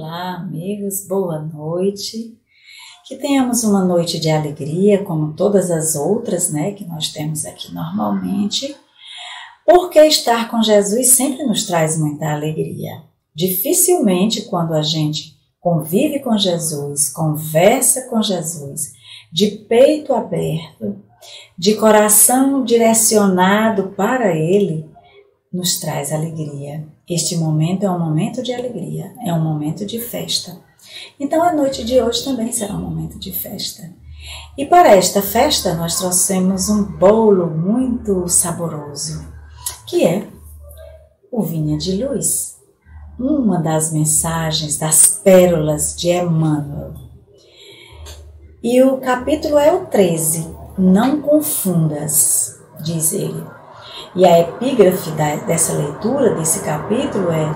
Olá, amigos, boa noite. Que tenhamos uma noite de alegria, como todas as outras, que nós temos aqui normalmente, porque estar com Jesus sempre nos traz muita alegria. Dificilmente, quando a gente convive com Jesus, conversa com Jesus, de peito aberto, de coração direcionado para Ele, nos traz alegria. Este momento é um momento de alegria, é um momento de festa. Então a noite de hoje também será um momento de festa. E para esta festa nós trouxemos um bolo muito saboroso, que é o Vinha de Luz, uma das mensagens, das pérolas de Emmanuel. E o capítulo é o 13, não confundas, diz ele. E a epígrafe dessa leitura, desse capítulo é: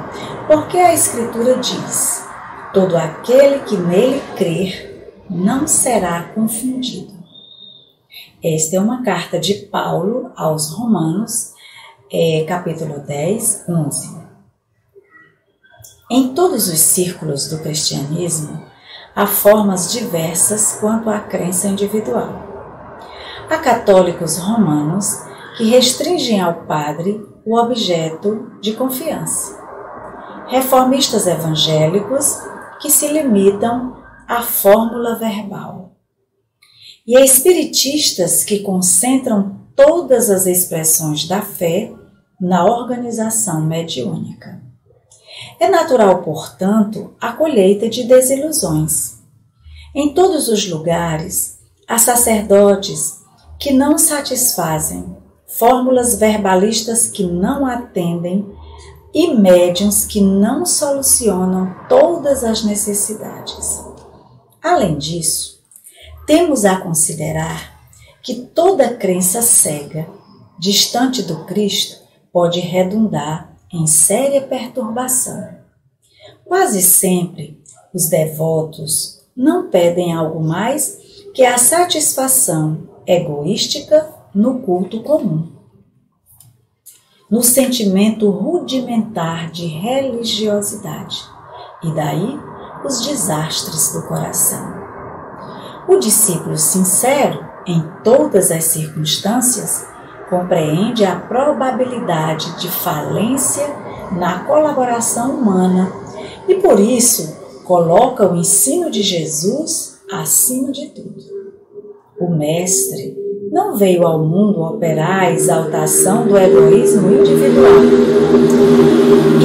porque a Escritura diz, todo aquele que nele crer não será confundido. Esta é uma carta de Paulo aos Romanos, capítulo 10, 11. Em todos os círculos do cristianismo, há formas diversas quanto à crença individual. Há católicos romanos que restringem ao padre o objeto de confiança. Reformistas evangélicos que se limitam à fórmula verbal. E espiritistas que concentram todas as expressões da fé na organização mediúnica. É natural, portanto, a colheita de desilusões. Em todos os lugares, há sacerdotes que não satisfazem, fórmulas verbalistas que não atendem e médiuns que não solucionam todas as necessidades. Além disso, temos a considerar que toda crença cega, distante do Cristo, pode redundar em séria perturbação. Quase sempre, os devotos não pedem algo mais que a satisfação egoística no culto comum, no sentimento rudimentar de religiosidade, e daí os desastres do coração. O discípulo sincero, em todas as circunstâncias, compreende a probabilidade de falência na colaboração humana e, por isso, coloca o ensino de Jesus acima de tudo. O Mestre não veio ao mundo operar a exaltação do egoísmo individual,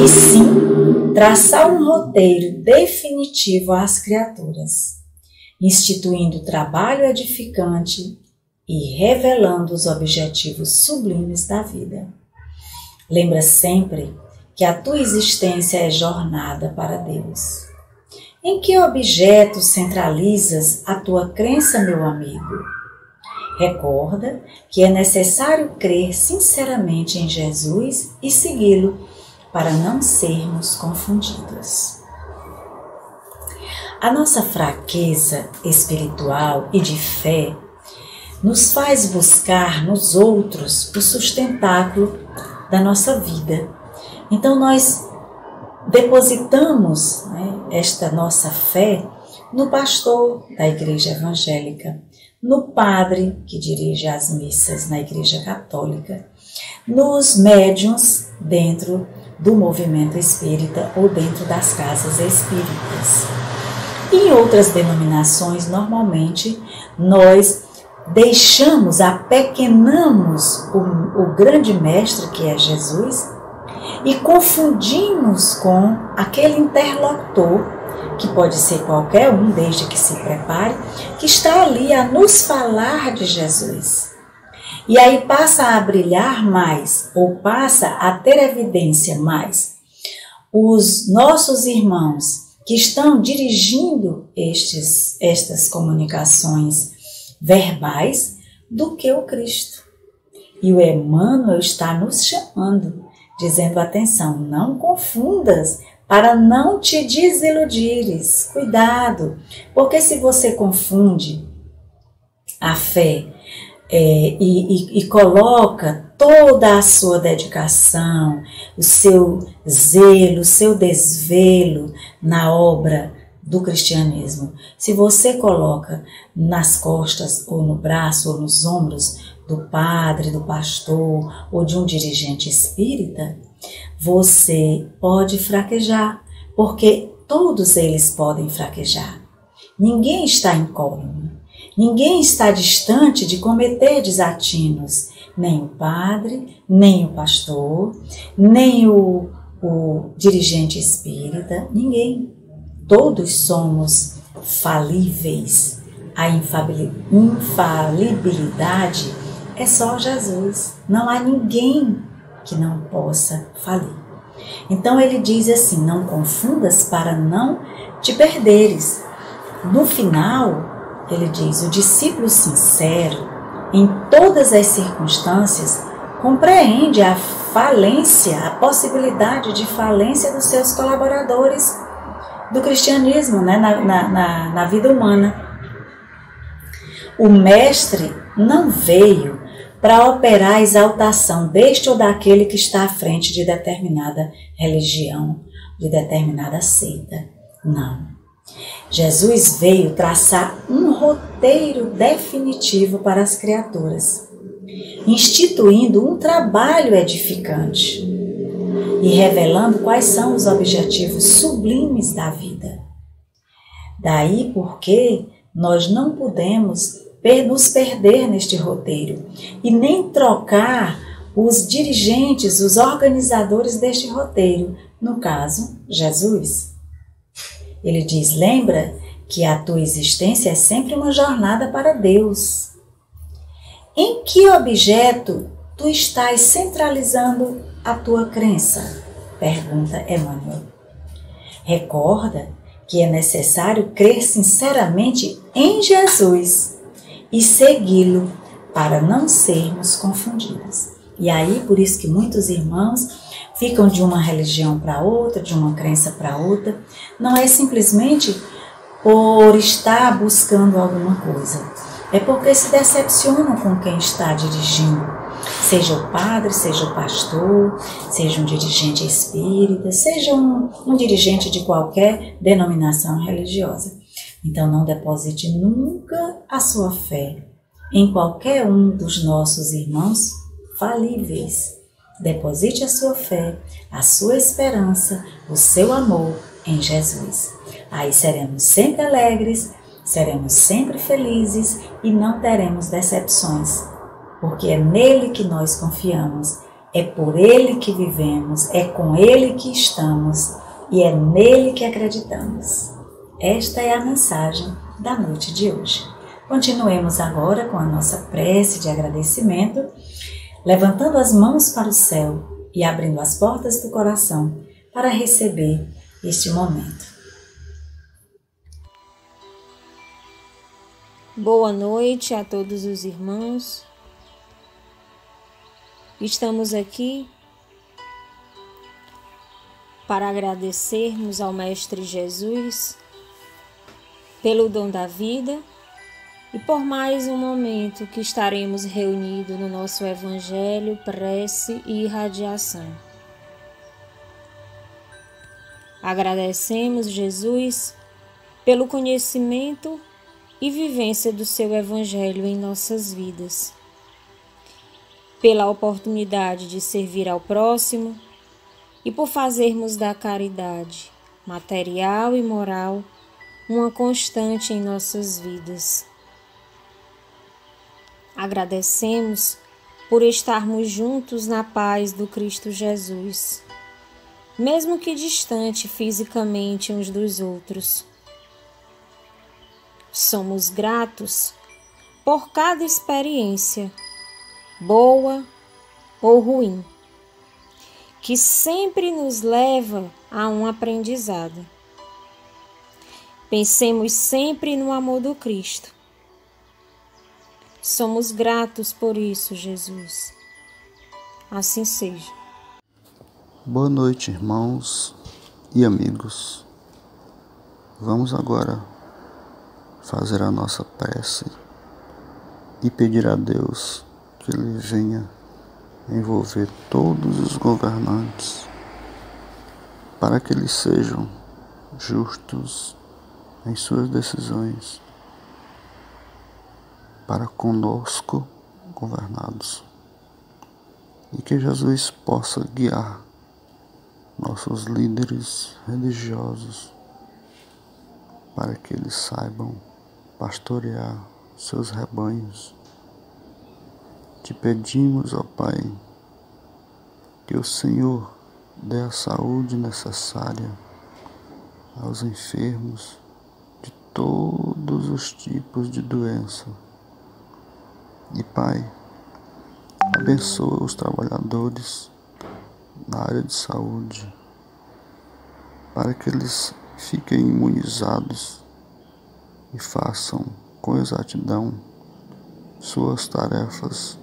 e sim traçar um roteiro definitivo às criaturas, instituindo trabalho edificante e revelando os objetivos sublimes da vida. Lembra sempre que a tua existência é jornada para Deus. Em que objeto centralizas a tua crença, meu amigo? Recorda que é necessário crer sinceramente em Jesus e segui-lo para não sermos confundidos. A nossa fraqueza espiritual e de fé nos faz buscar nos outros o sustentáculo da nossa vida. Então nós depositamos esta nossa fé no pastor da igreja evangélica, no padre que dirige as missas na igreja católica, nos médiuns dentro do movimento espírita ou dentro das casas espíritas. Em outras denominações, normalmente, nós apequenamos o grande mestre que é Jesus e confundimos com aquele interlocutor, que pode ser qualquer um, desde que se prepare, que está ali a nos falar de Jesus. E aí passa a brilhar mais, ou passa a ter evidência mais, os nossos irmãos que estão dirigindo estas comunicações verbais do que o Cristo. E o Emmanuel está nos chamando, dizendo: atenção, não confundas, para não te desiludires. Cuidado, porque se você confunde a fé e coloca toda a sua dedicação, o seu zelo, o seu desvelo na obra do cristianismo, se você coloca nas costas ou no braço ou nos ombros do padre, do pastor ou de um dirigente espírita, você pode fraquejar, porque todos eles podem fraquejar. Ninguém está incólume, ninguém está distante de cometer desatinos, nem o padre, nem o pastor, nem o dirigente espírita, ninguém. Todos somos falíveis. A infalibilidade é só Jesus. Não há ninguém que não possa falir. Então ele diz assim: não confundas para não te perderes. No final, ele diz: o discípulo sincero, em todas as circunstâncias, compreende a falência, a possibilidade de falência dos seus colaboradores do cristianismo, né, na vida humana. O mestre não veio para operar a exaltação deste ou daquele que está à frente de determinada religião, de determinada seita. Não. Jesus veio traçar um roteiro definitivo para as criaturas, instituindo um trabalho edificante e revelando quais são os objetivos sublimes da vida. Daí porque nós não podemos nos perder neste roteiro e nem trocar os dirigentes, os organizadores deste roteiro, no caso, Jesus. Ele diz: lembra que a tua existência é sempre uma jornada para Deus. Em que objeto tu estás centralizando a tua crença? Pergunta Emmanuel. Recorda que é necessário crer sinceramente em Jesus e segui-lo para não sermos confundidos. E aí, por isso que muitos irmãos ficam de uma religião para outra, de uma crença para outra. Não é simplesmente por estar buscando alguma coisa. É porque se decepcionam com quem está dirigindo. Seja o padre, seja o pastor, seja um dirigente espírita, seja um dirigente de qualquer denominação religiosa. Então não deposite nunca a sua fé em qualquer um dos nossos irmãos falíveis. Deposite a sua fé, a sua esperança, o seu amor em Jesus. Aí seremos sempre alegres, seremos sempre felizes e não teremos decepções, porque é nele que nós confiamos, é por ele que vivemos, é com ele que estamos e é nele que acreditamos. Esta é a mensagem da noite de hoje. Continuemos agora com a nossa prece de agradecimento, levantando as mãos para o céu e abrindo as portas do coração para receber este momento. Boa noite a todos os irmãos. Estamos aqui para agradecermos ao Mestre Jesus pelo dom da vida e por mais um momento que estaremos reunidos no nosso Evangelho, prece e irradiação. Agradecemos, Jesus, pelo conhecimento e vivência do seu Evangelho em nossas vidas, pela oportunidade de servir ao próximo e por fazermos da caridade, material e moral, uma constante em nossas vidas. Agradecemos por estarmos juntos na paz do Cristo Jesus, mesmo que distante fisicamente uns dos outros. Somos gratos por cada experiência, boa ou ruim, que sempre nos leva a um aprendizado. Pensemos sempre no amor do Cristo. Somos gratos por isso, Jesus. Assim seja. Boa noite, irmãos e amigos. Vamos agora fazer a nossa prece e pedir a Deus que Ele venha envolver todos os governantes para que eles sejam justos em suas decisões para conosco governados, e que Jesus possa guiar nossos líderes religiosos para que eles saibam pastorear seus rebanhos. Te pedimos, ó Pai, que o Senhor dê a saúde necessária aos enfermos de todos os tipos de doença. E Pai, abençoa os trabalhadores na área de saúde, para que eles fiquem imunizados e façam com exatidão suas tarefas.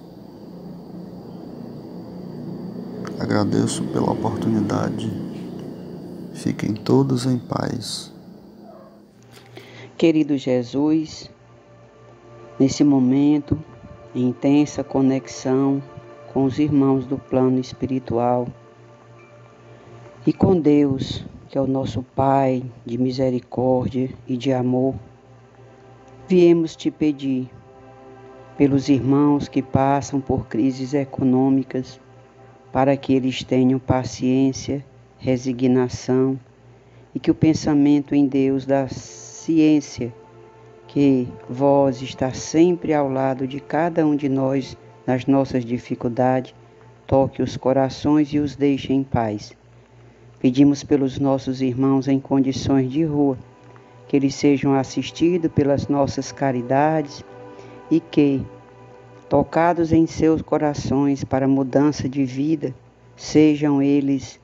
Agradeço pela oportunidade. Fiquem todos em paz. Querido Jesus, nesse momento, em intensa conexão com os irmãos do plano espiritual e com Deus, que é o nosso Pai de misericórdia e de amor, viemos te pedir pelos irmãos que passam por crises econômicas, para que eles tenham paciência, resignação e que o pensamento em Deus da ciência, que vós está sempre ao lado de cada um de nós nas nossas dificuldades, toque os corações e os deixe em paz. Pedimos pelos nossos irmãos em condições de rua, que eles sejam assistidos pelas nossas caridades e que, tocados em seus corações para mudança de vida, sejam eles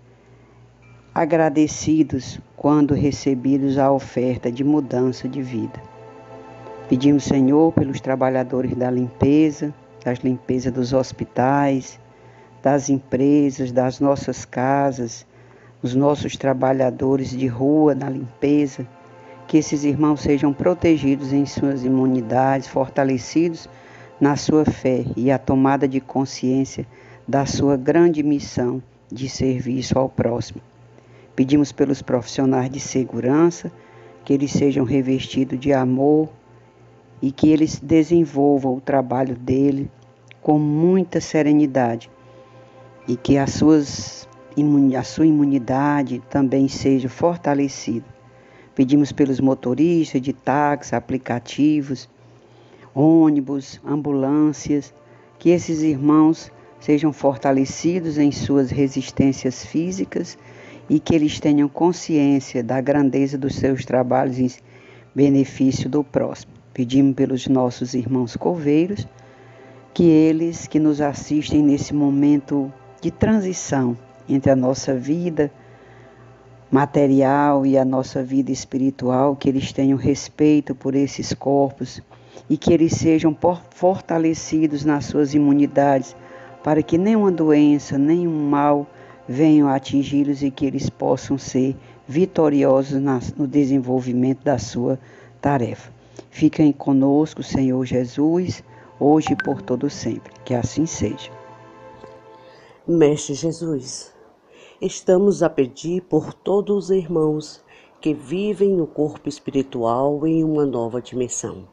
agradecidos quando recebidos a oferta de mudança de vida. Pedimos, Senhor, pelos trabalhadores da limpeza, das limpezas dos hospitais, das empresas, das nossas casas, os nossos trabalhadores de rua na limpeza, que esses irmãos sejam protegidos em suas imunidades, fortalecidos na sua fé e a tomada de consciência da sua grande missão de serviço ao próximo. Pedimos pelos profissionais de segurança, que eles sejam revestidos de amor e que eles desenvolvam o trabalho dele com muita serenidade e que a sua imunidade também seja fortalecida. Pedimos pelos motoristas de táxi, aplicativos, ônibus, ambulâncias, que esses irmãos sejam fortalecidos em suas resistências físicas e que eles tenham consciência da grandeza dos seus trabalhos em benefício do próximo. Pedimos pelos nossos irmãos coveiros, que eles que nos assistem nesse momento de transição entre a nossa vida material e a nossa vida espiritual, que eles tenham respeito por esses corpos e que eles sejam fortalecidos nas suas imunidades, para que nenhuma doença, nenhum mal venham a atingi-los e que eles possam ser vitoriosos no desenvolvimento da sua tarefa. Fiquem conosco, Senhor Jesus, hoje e por todo sempre. Que assim seja. Mestre Jesus, estamos a pedir por todos os irmãos que vivem no corpo espiritual em uma nova dimensão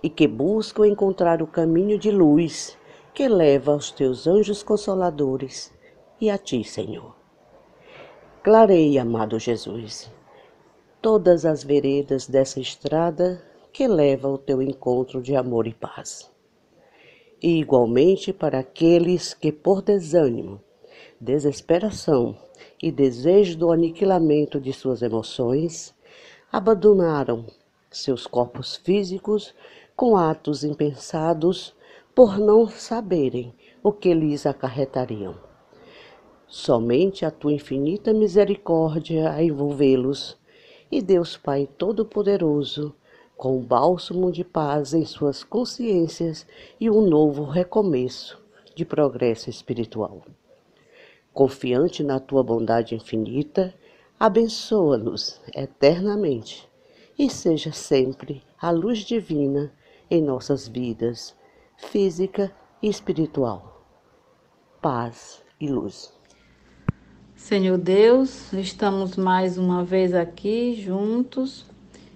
e que buscam encontrar o caminho de luz que leva aos teus anjos consoladores e a ti, Senhor. Clareia, amado Jesus, todas as veredas dessa estrada que leva ao teu encontro de amor e paz. E igualmente para aqueles que por desânimo, desesperação e desejo do aniquilamento de suas emoções, abandonaram seus corpos físicos com atos impensados por não saberem o que lhes acarretariam. Somente a tua infinita misericórdia a envolvê-los, e Deus Pai Todo-Poderoso, com o bálsamo de paz em suas consciências e um novo recomeço de progresso espiritual. Confiante na tua bondade infinita, abençoa-nos eternamente e seja sempre a luz divina em nossas vidas, física e espiritual. Paz e luz. Senhor Deus, estamos mais uma vez aqui juntos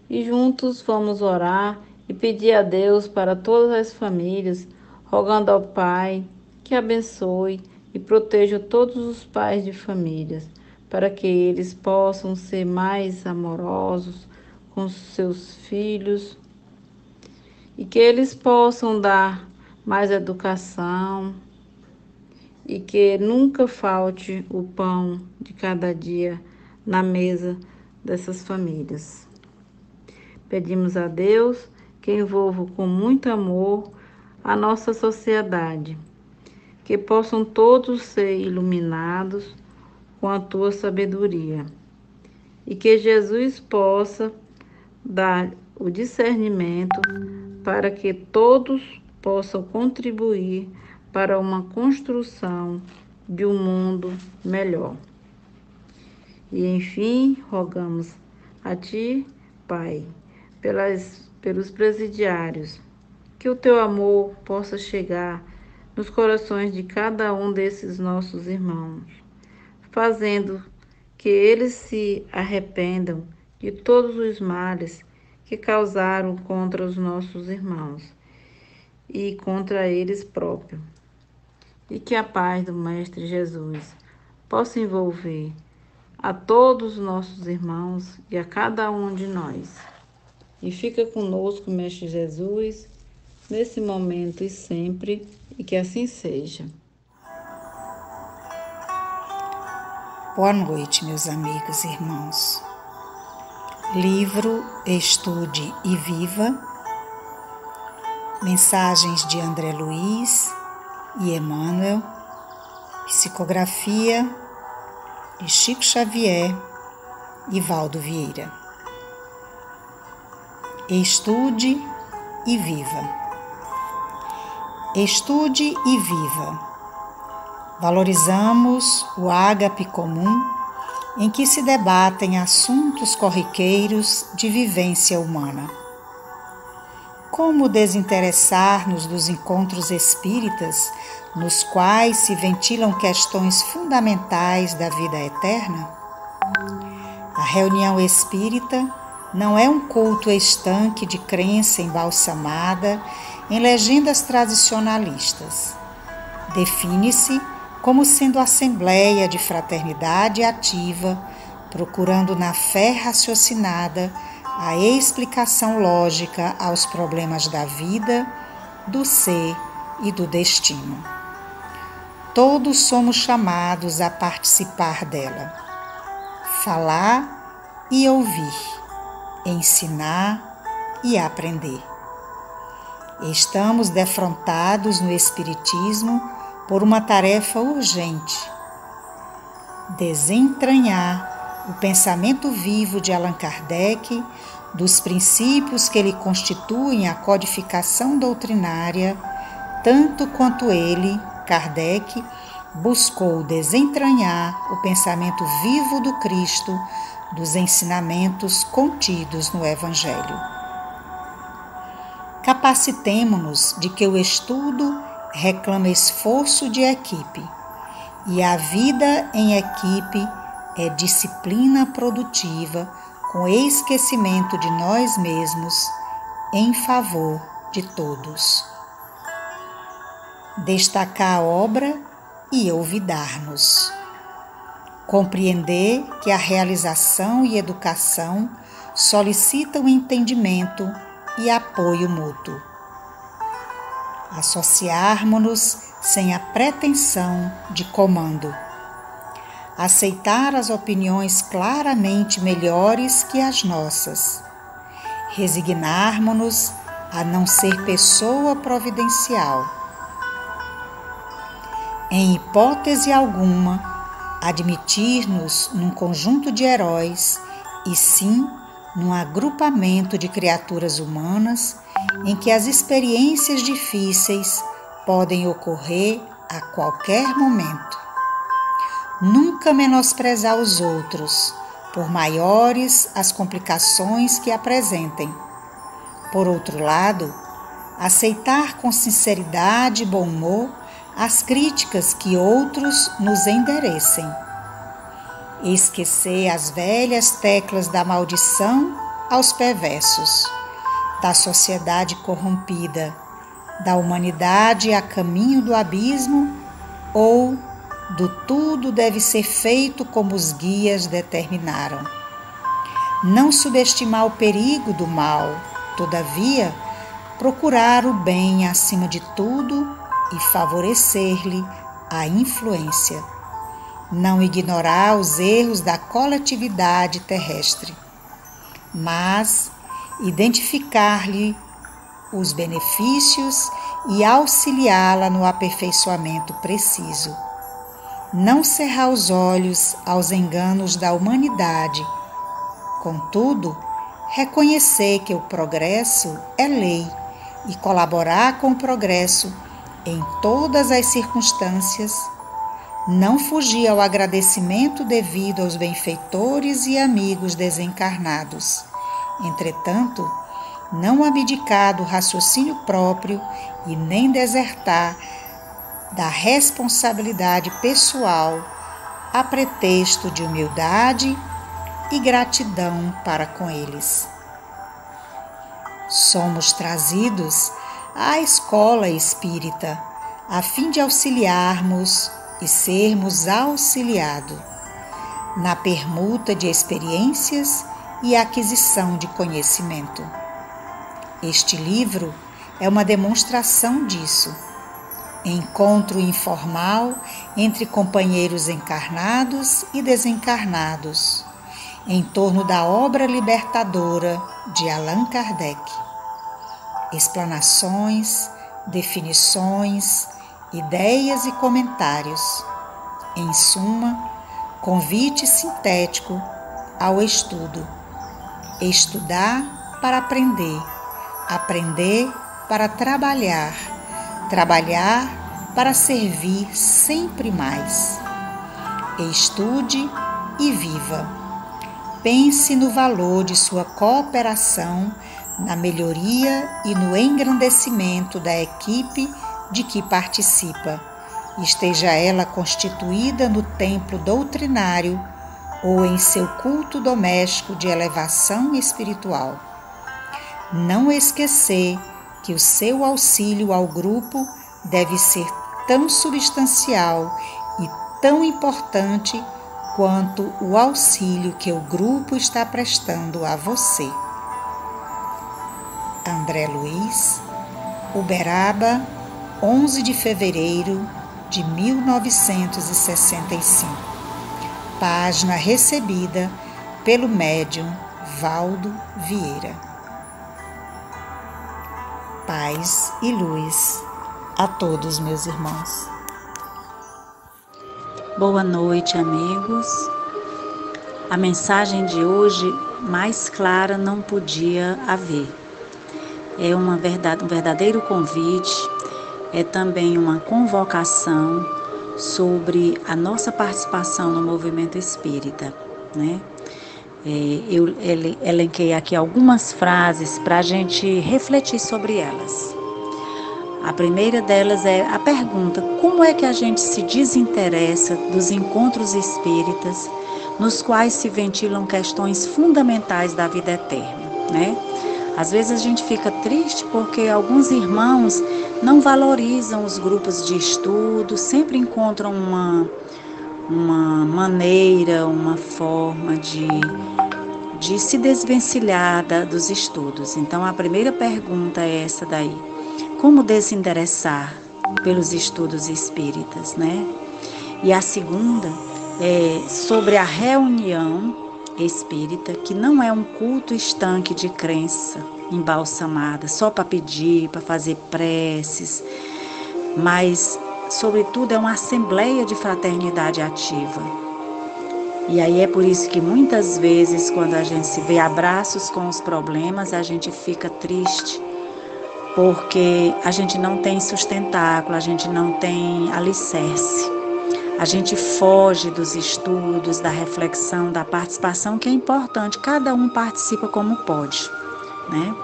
e juntos vamos orar e pedir a Deus para todas as famílias, rogando ao Pai que abençoe e proteja todos os pais de famílias, para que eles possam ser mais amorosos com seus filhos e que eles possam dar mais educação e que nunca falte o pão de cada dia na mesa dessas famílias. Pedimos a Deus que envolva com muito amor a nossa sociedade, que possam todos ser iluminados com a tua sabedoria e que Jesus possa dar o discernimento para que todos possam contribuir para uma construção de um mundo melhor. E, enfim, rogamos a Ti, Pai, pelos presidiários, que o Teu amor possa chegar nos corações de cada um desses nossos irmãos, fazendo que eles se arrependam de todos os males que causaram contra os nossos irmãos e contra eles próprios. E que a paz do Mestre Jesus possa envolver a todos os nossos irmãos e a cada um de nós. E fica conosco, Mestre Jesus, nesse momento e sempre, e que assim seja. Boa noite, meus amigos e irmãos. Livro Estude e Viva. Mensagens de André Luiz e Emmanuel, psicografia de Chico Xavier e Valdo Vieira. Estude e viva. Estude e viva. Valorizamos o ágape comum em que se debatem assuntos corriqueiros de vivência humana. Como desinteressar-nos dos encontros espíritas, nos quais se ventilam questões fundamentais da vida eterna? A reunião espírita não é um culto estanque de crença embalsamada em legendas tradicionalistas. Define-se como sendo assembleia de fraternidade ativa, procurando na fé raciocinada a explicação lógica aos problemas da vida, do ser e do destino. Todos somos chamados a participar dela, falar e ouvir, ensinar e aprender. Estamos defrontados no Espiritismo por uma tarefa urgente: desentranhar o pensamento vivo de Allan Kardec, dos princípios que lhe constituem a codificação doutrinária, tanto quanto ele, Kardec, buscou desentranhar o pensamento vivo do Cristo dos ensinamentos contidos no Evangelho. Capacitemo-nos de que o estudo reclama esforço de equipe, e a vida em equipe é disciplina produtiva com esquecimento de nós mesmos em favor de todos. Destacar a obra e olvidar-nos. Compreender que a realização e educação solicitam entendimento e apoio mútuo. Associarmos-nos sem a pretensão de comando. Aceitar as opiniões claramente melhores que as nossas. Resignar-nos a não ser pessoa providencial. Em hipótese alguma, admitir-nos num conjunto de heróis, e sim num agrupamento de criaturas humanas em que as experiências difíceis podem ocorrer a qualquer momento. Nunca menosprezar os outros, por maiores as complicações que apresentem. Por outro lado, aceitar com sinceridade e bom humor as críticas que outros nos enderecem, esquecer as velhas teclas da maldição aos perversos, da sociedade corrompida, da humanidade a caminho do abismo ou do tudo deve ser feito como os guias determinaram. Não subestimar o perigo do mal, todavia, procurar o bem acima de tudo e favorecer-lhe a influência. Não ignorar os erros da coletividade terrestre, mas identificar-lhe os benefícios e auxiliá-la no aperfeiçoamento preciso. Não cerrar os olhos aos enganos da humanidade, contudo, reconhecer que o progresso é lei e colaborar com o progresso em todas as circunstâncias, não fugir ao agradecimento devido aos benfeitores e amigos desencarnados. Entretanto, não abdicar do raciocínio próprio e nem desertar da responsabilidade pessoal a pretexto de humildade e gratidão para com eles. Somos trazidos à escola espírita a fim de auxiliarmos e sermos auxiliados na permuta de experiências e aquisição de conhecimento. Este livro é uma demonstração disso. Encontro informal entre companheiros encarnados e desencarnados, em torno da obra libertadora de Allan Kardec. Explanações, definições, ideias e comentários. Em suma, convite sintético ao estudo. Estudar para aprender, aprender para trabalhar, trabalhar para servir sempre mais. Estude e viva. Pense no valor de sua cooperação na melhoria e no engrandecimento da equipe de que participa, esteja ela constituída no templo doutrinário ou em seu culto doméstico de elevação espiritual. Não esquecer que o seu auxílio ao grupo deve ser tão substancial e tão importante quanto o auxílio que o grupo está prestando a você. André Luiz, Uberaba, 11 de fevereiro de 1965. Página recebida pelo médium Valdo Vieira. Paz e luz a todos, meus irmãos. Boa noite, amigos. A mensagem de hoje mais clara não podia haver. É um verdadeiro convite, é também uma convocação sobre a nossa participação no movimento espírita, né? Eu elenquei aqui algumas frases para a gente refletir sobre elas. A primeira delas é a pergunta: como é que a gente se desinteressa dos encontros espíritas nos quais se ventilam questões fundamentais da vida eterna, né? Às vezes a gente fica triste porque alguns irmãos não valorizam os grupos de estudo, sempre encontram uma maneira, uma forma de se desvencilhar dos estudos. Então a primeira pergunta é essa daí: como desinteressar pelos estudos espíritas, né? E a segunda é sobre a reunião espírita, que não é um culto estanque de crença embalsamada, só para pedir, para fazer preces, mas, sobretudo, é uma assembleia de fraternidade ativa. E aí é por isso que muitas vezes, quando a gente se vê a braços com os problemas, a gente fica triste, porque a gente não tem sustentáculo, a gente não tem alicerce. A gente foge dos estudos, da reflexão, da participação, que é importante. Cada um participa como pode, né?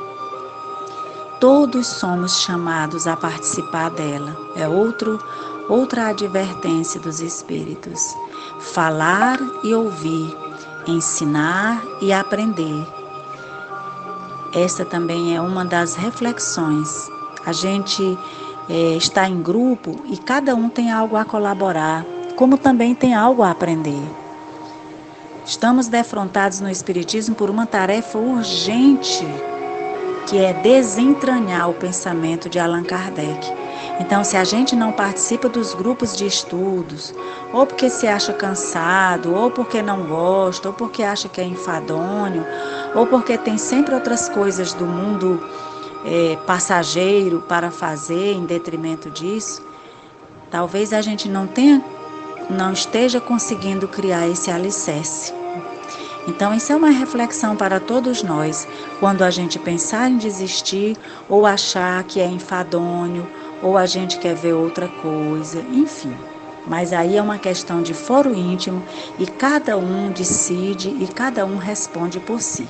todos somos chamados a participar dela. É outra advertência dos Espíritos. Falar e ouvir, ensinar e aprender. Esta também é uma das reflexões. A gente está em grupo e cada um tem algo a colaborar, como também tem algo a aprender. Estamos defrontados no Espiritismo por uma tarefa urgente, que é desentranhar o pensamento de Allan Kardec. Então, se a gente não participa dos grupos de estudos, ou porque se acha cansado, ou porque não gosta, ou porque acha que é enfadonho, ou porque tem sempre outras coisas do mundo passageiro para fazer em detrimento disso, talvez a gente não esteja conseguindo criar esse alicerce. Então, isso é uma reflexão para todos nós, quando a gente pensar em desistir, ou achar que é enfadonho, ou a gente quer ver outra coisa, enfim. Mas aí é uma questão de foro íntimo e cada um decide e cada um responde por si.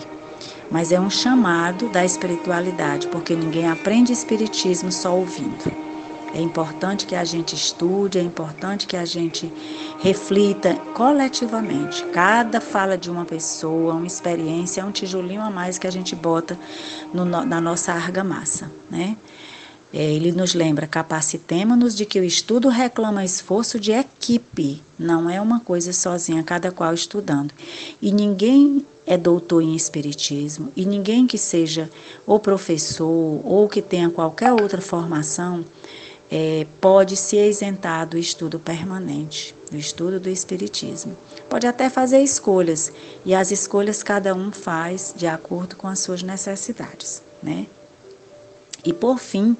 Mas é um chamado da espiritualidade, porque ninguém aprende espiritismo só ouvindo. É importante que a gente estude, é importante que a gente reflita coletivamente. Cada fala de uma pessoa, uma experiência, é um tijolinho a mais que a gente bota na nossa argamassa, né? Ele nos lembra, capacitemo-nos de que o estudo reclama esforço de equipe, não é uma coisa sozinha, cada qual estudando. E ninguém é doutor em espiritismo, e ninguém que seja ou professor ou que tenha qualquer outra formação pode se isentar do estudo permanente, do estudo do espiritismo. Pode até fazer escolhas, e as escolhas cada um faz de acordo com as suas necessidades, né? E por fim,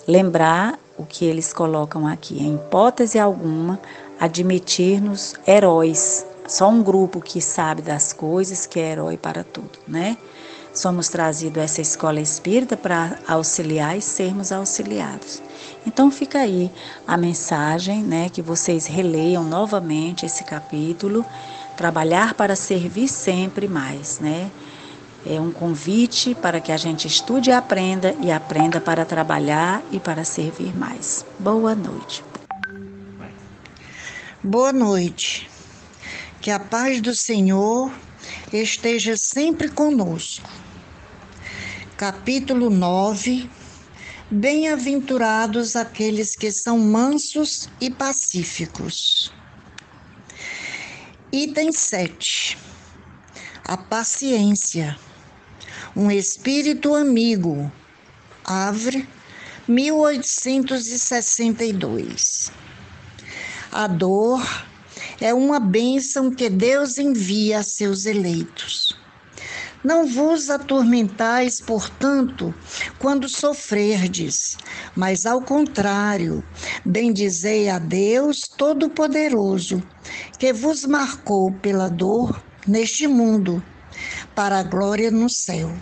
lembrar o que eles colocam aqui, em hipótese alguma, admitir-nos heróis. Só um grupo que sabe das coisas, que é herói para tudo, né? Somos trazidos a essa escola espírita para auxiliar e sermos auxiliados. Então fica aí a mensagem, né, que vocês releiam novamente esse capítulo, trabalhar para servir sempre mais, né? É um convite para que a gente estude e aprenda para trabalhar e para servir mais. Boa noite. Boa noite. Que a paz do Senhor esteja sempre conosco. Capítulo 9. Bem-aventurados aqueles que são mansos e pacíficos. Item 7. A paciência. Um espírito amigo. Havre, 1862. A dor é uma bênção que Deus envia a seus eleitos. Não vos atormentais, portanto, quando sofrerdes, mas ao contrário, bendizei a Deus Todo-Poderoso, que vos marcou pela dor neste mundo, para a glória no céu.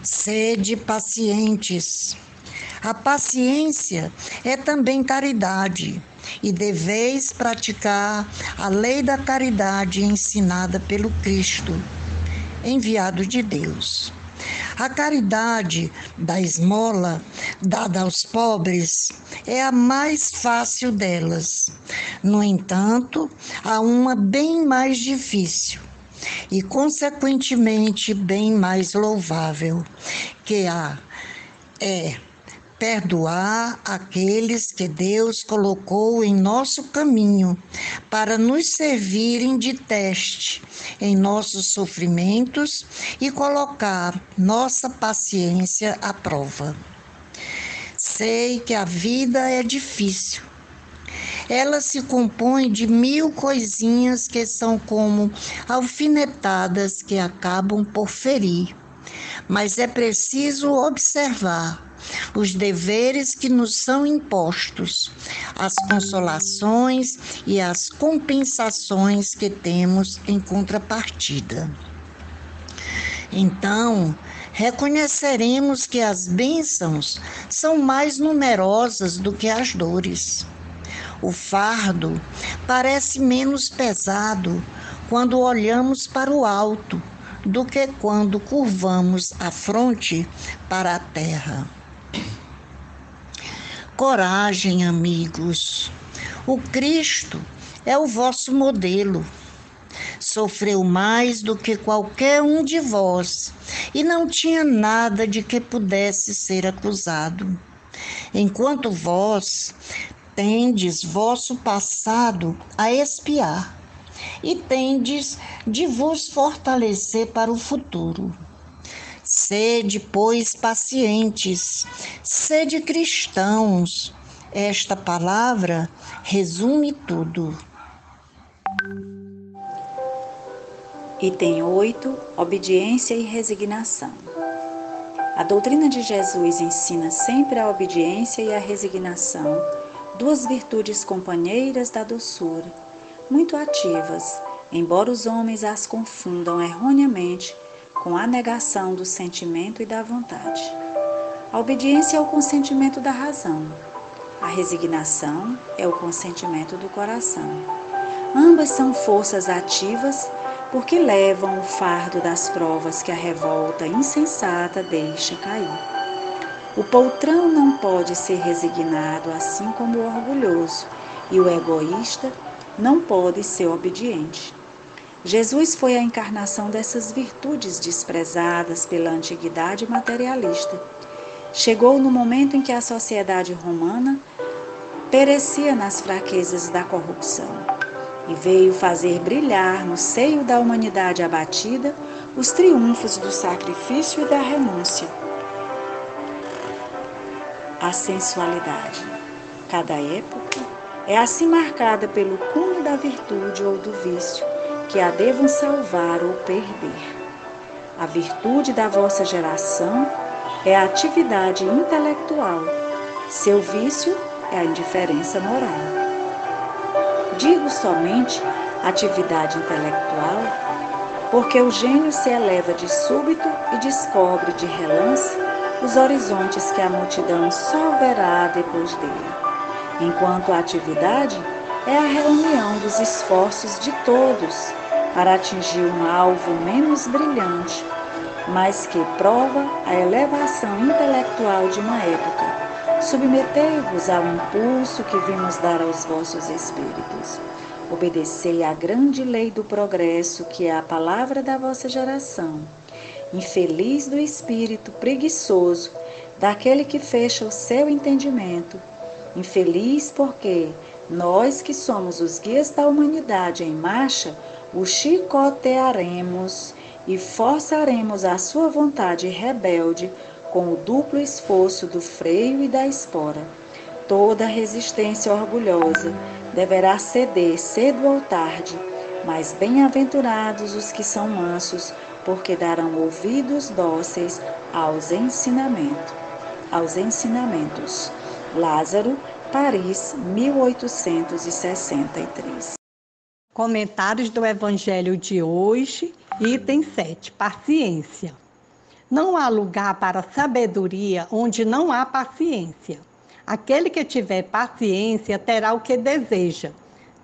Sede pacientes. A paciência é também caridade, e deveis praticar a lei da caridade ensinada pelo Cristo, enviado de Deus. A caridade da esmola dada aos pobres é a mais fácil delas. No entanto, há uma bem mais difícil e, consequentemente, bem mais louvável, que é perdoar aqueles que Deus colocou em nosso caminho para nos servirem de teste em nossos sofrimentos e colocar nossa paciência à prova. Sei que a vida é difícil. Ela se compõe de 1000 coisinhas que são como alfinetadas que acabam por ferir, mas é preciso observar os deveres que nos são impostos, as consolações e as compensações que temos em contrapartida. Então, reconheceremos que as bênçãos são mais numerosas do que as dores. O fardo parece menos pesado quando olhamos para o alto do que quando curvamos a fronte para a terra. Coragem, amigos. O Cristo é o vosso modelo. Sofreu mais do que qualquer um de vós e não tinha nada de que pudesse ser acusado. Enquanto vós tendes vosso passado a expiar e tendes de vos fortalecer para o futuro. Sede, pois, pacientes, sede cristãos. Esta palavra resume tudo. Item 8. Obediência e resignação. A doutrina de Jesus ensina sempre a obediência e a resignação, duas virtudes companheiras da doçura, muito ativas, embora os homens as confundam erroneamente com a negação do sentimento e da vontade. A obediência é o consentimento da razão. A resignação é o consentimento do coração. Ambas são forças ativas porque levam o fardo das provas que a revolta insensata deixa cair. O poltrão não pode ser resignado, assim como o orgulhoso, e o egoísta não pode ser obediente. Jesus foi a encarnação dessas virtudes desprezadas pela antiguidade materialista. Chegou no momento em que a sociedade romana perecia nas fraquezas da corrupção e veio fazer brilhar no seio da humanidade abatida os triunfos do sacrifício e da renúncia. A sensualidade. Cada época é assim marcada pelo cúmulo da virtude ou do vício, que a devam salvar ou perder. A virtude da vossa geração é a atividade intelectual. Seu vício é a indiferença moral. Digo somente atividade intelectual, porque o gênio se eleva de súbito e descobre de relance os horizontes que a multidão só verá depois dele, enquanto a atividade é a reunião dos esforços de todos para atingir um alvo menos brilhante, mas que prova a elevação intelectual de uma época. Submetei-vos ao impulso que vimos dar aos vossos espíritos. Obedecei à grande lei do progresso, que é a palavra da vossa geração. Infeliz do espírito preguiçoso, daquele que fecha o seu entendimento. Infeliz porque nós, que somos os guias da humanidade em marcha, o chicotearemos e forçaremos a sua vontade rebelde com o duplo esforço do freio e da espora. Toda resistência orgulhosa deverá ceder cedo ou tarde, mas bem-aventurados os que são mansos, porque darão ouvidos dóceis aos ensinamentos. Lázaro, Paris, 1863. Comentários do Evangelho de hoje, item 7, paciência. Não há lugar para sabedoria onde não há paciência. Aquele que tiver paciência terá o que deseja.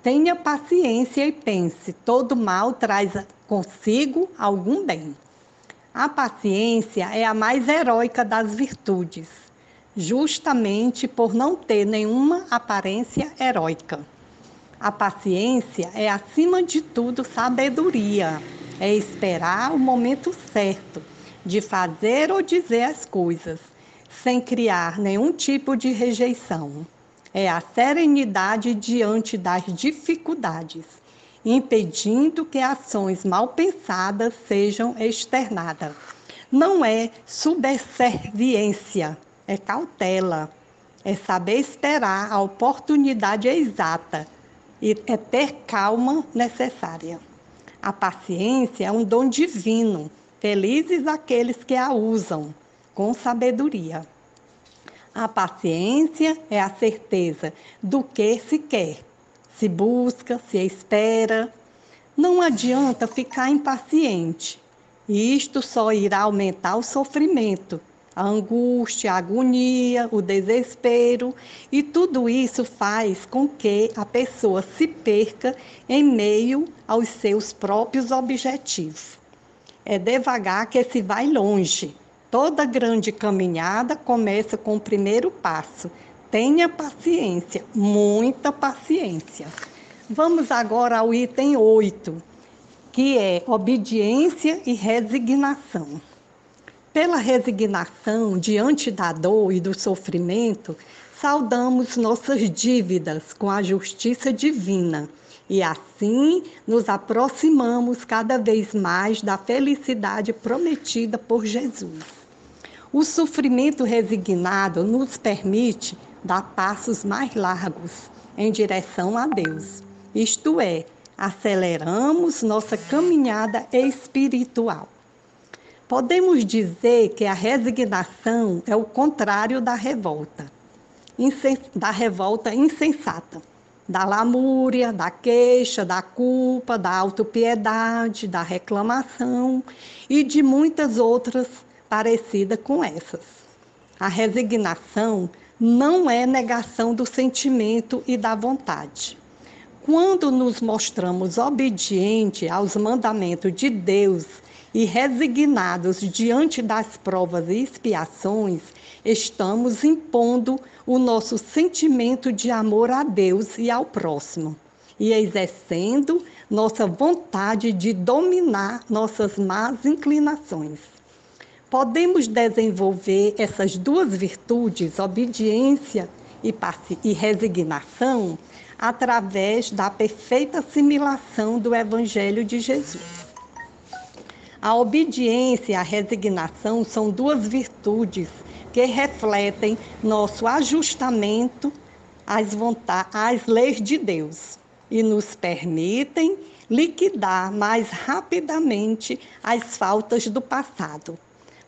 Tenha paciência e pense, todo mal traz consigo algum bem. A paciência é a mais heróica das virtudes, justamente por não ter nenhuma aparência heróica. A paciência é, acima de tudo, sabedoria. É esperar o momento certo de fazer ou dizer as coisas, sem criar nenhum tipo de rejeição. É a serenidade diante das dificuldades, impedindo que ações mal pensadas sejam externadas. Não é subserviência, é cautela, é saber esperar a oportunidade exata e é ter calma necessária. A paciência é um dom divino, felizes aqueles que a usam com sabedoria. A paciência é a certeza do que se quer, se busca, se espera. Não adianta ficar impaciente. Isto só irá aumentar o sofrimento, a angústia, a agonia, o desespero, e tudo isso faz com que a pessoa se perca em meio aos seus próprios objetivos. É devagar que se vai longe. Toda grande caminhada começa com o primeiro passo. Tenha paciência, muita paciência. Vamos agora ao item 8, que é obediência e resignação. Pela resignação diante da dor e do sofrimento, saldamos nossas dívidas com a justiça divina e assim nos aproximamos cada vez mais da felicidade prometida por Jesus. O sofrimento resignado nos permite dar passos mais largos em direção a Deus, isto é, aceleramos nossa caminhada espiritual. Podemos dizer que a resignação é o contrário da revolta insensata, da lamúria, da queixa, da culpa, da autopiedade, da reclamação e de muitas outras parecidas com essas. A resignação não é negação do sentimento e da vontade. Quando nos mostramos obedientes aos mandamentos de Deus e resignados diante das provas e expiações, estamos impondo o nosso sentimento de amor a Deus e ao próximo e exercendo nossa vontade de dominar nossas más inclinações. Podemos desenvolver essas duas virtudes, obediência e resignação, através da perfeita assimilação do Evangelho de Jesus. A obediência e a resignação são duas virtudes que refletem nosso ajustamento às leis de Deus e nos permitem liquidar mais rapidamente as faltas do passado,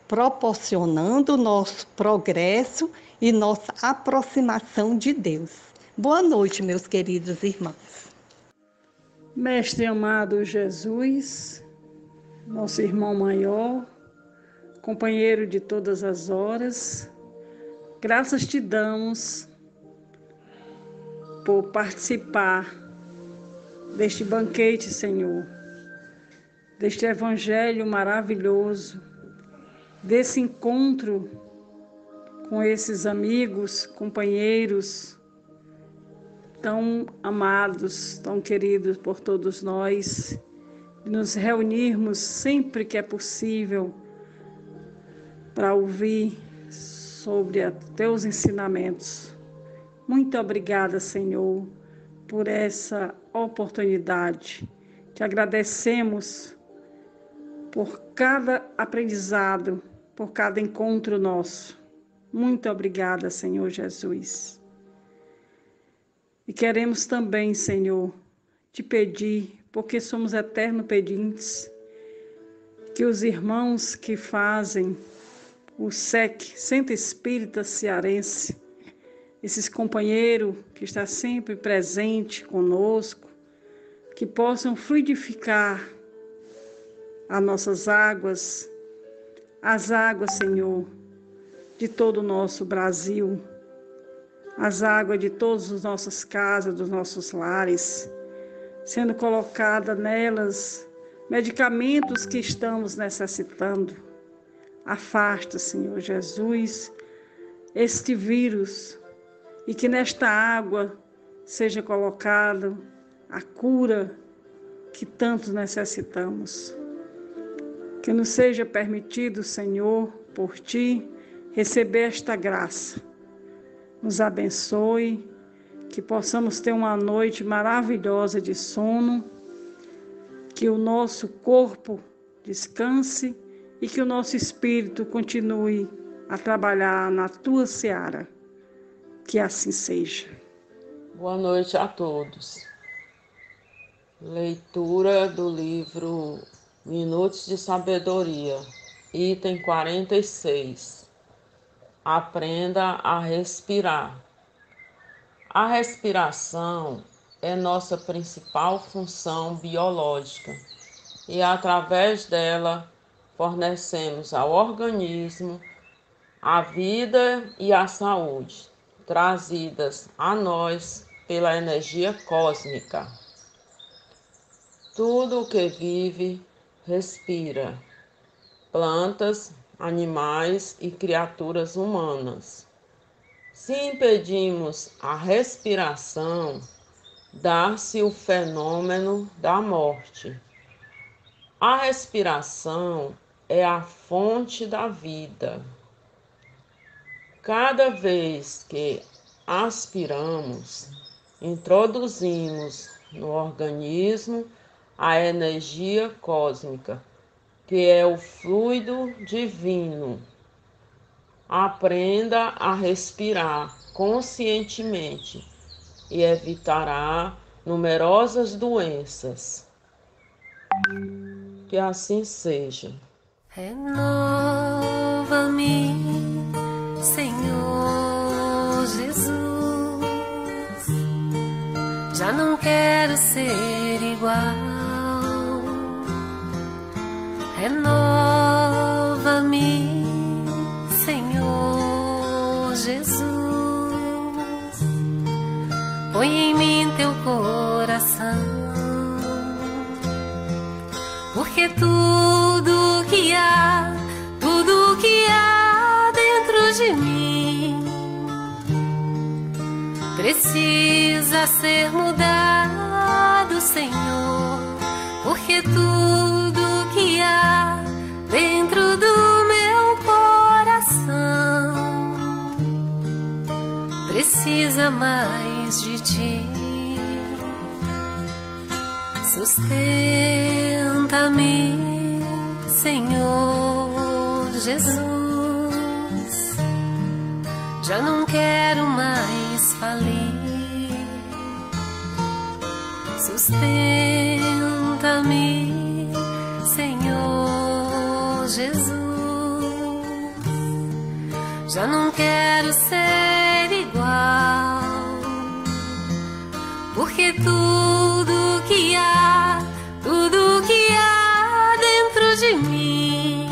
proporcionando nosso progresso e nossa aproximação de Deus. Boa noite, meus queridos irmãos. Mestre amado Jesus, nosso irmão maior, companheiro de todas as horas, graças te damos por participar deste banquete, Senhor, deste evangelho maravilhoso, desse encontro com esses amigos, companheiros, tão amados, tão queridos por todos nós, nos reunirmos sempre que é possível para ouvir sobre teus ensinamentos. Muito obrigada, Senhor, por essa oportunidade. Te agradecemos por cada aprendizado, por cada encontro nosso. Muito obrigada, Senhor Jesus. E queremos também, Senhor, te pedir, porque somos eternos pedintes, que os irmãos que fazem o SEC, Centro Espírita Cearense, esses companheiros que estão sempre presentes conosco, que possam fluidificar as nossas águas, as águas, Senhor, de todo o nosso Brasil, as águas de todas as nossas casas, dos nossos lares, sendo colocada nelas medicamentos que estamos necessitando. Afasta, Senhor Jesus, este vírus e que nesta água seja colocada a cura que tanto necessitamos. Que nos seja permitido, Senhor, por Ti, receber esta graça. Nos abençoe, que possamos ter uma noite maravilhosa de sono, que o nosso corpo descanse e que o nosso espírito continue a trabalhar na Tua seara. Que assim seja. Boa noite a todos. Leitura do livro Minutos de Sabedoria, item 46. Aprenda a respirar. A respiração é nossa principal função biológica e, através dela, fornecemos ao organismo a vida e a saúde, trazidas a nós pela energia cósmica. Tudo o que vive, respira, plantas, animais e criaturas humanas. Se impedimos a respiração, dá-se o fenômeno da morte. A respiração é a fonte da vida. Cada vez que aspiramos, introduzimos no organismo a energia cósmica, que é o fluido divino. Aprenda a respirar conscientemente e evitará numerosas doenças. Que assim seja. Renova-me, Senhor Jesus. Já não quero ser igual. Renova-me, Senhor Jesus. Põe em mim teu coração, porque tudo que há dentro de mim precisa ser mudado, Senhor, porque tudo que há dentro do meu coração precisa mais de ti. Sustenta-me, Senhor Jesus. Já não quero mais falir. Sustenta-me, Senhor Jesus. Já não quero ser igual, porque tudo que há dentro de mim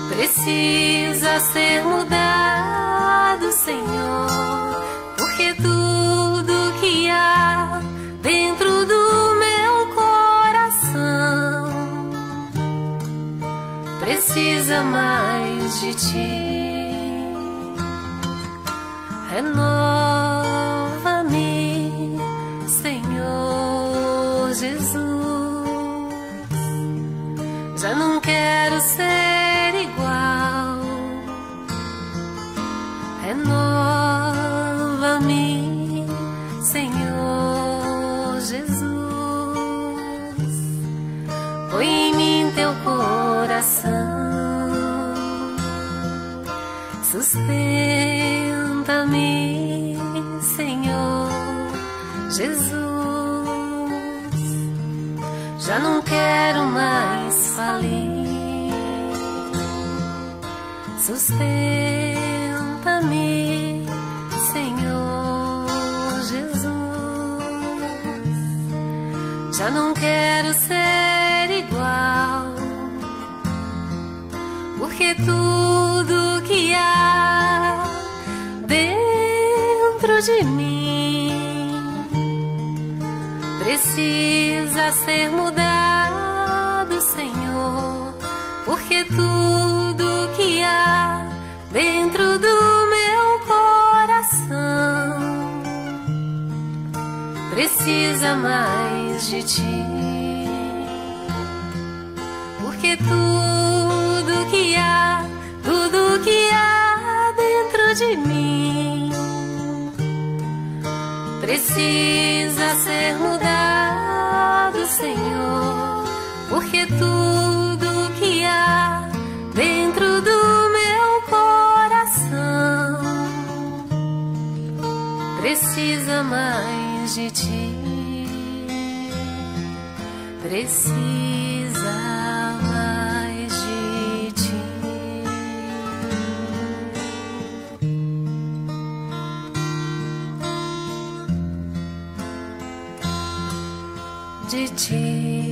precisa ser mudado, Senhor, porque tudo que há dentro do meu coração precisa mais de ti. Renova-me, Senhor Jesus. Já não quero ser igual. Renova-me, Senhor Jesus. Põe em mim teu coração. Sustenta-me, Senhor Jesus. Já não quero mais falir. Sustenta-me, Senhor Jesus. Já não quero ser igual, porque tudo que há dentro de mim precisa ser mudado, Senhor, porque tudo que há dentro do meu coração precisa mais de ti, porque tudo que há dentro de mim precisa ser mudado, Senhor, porque tudo que há dentro do meu coração precisa mais de ti, precisa mais de ti. De ti.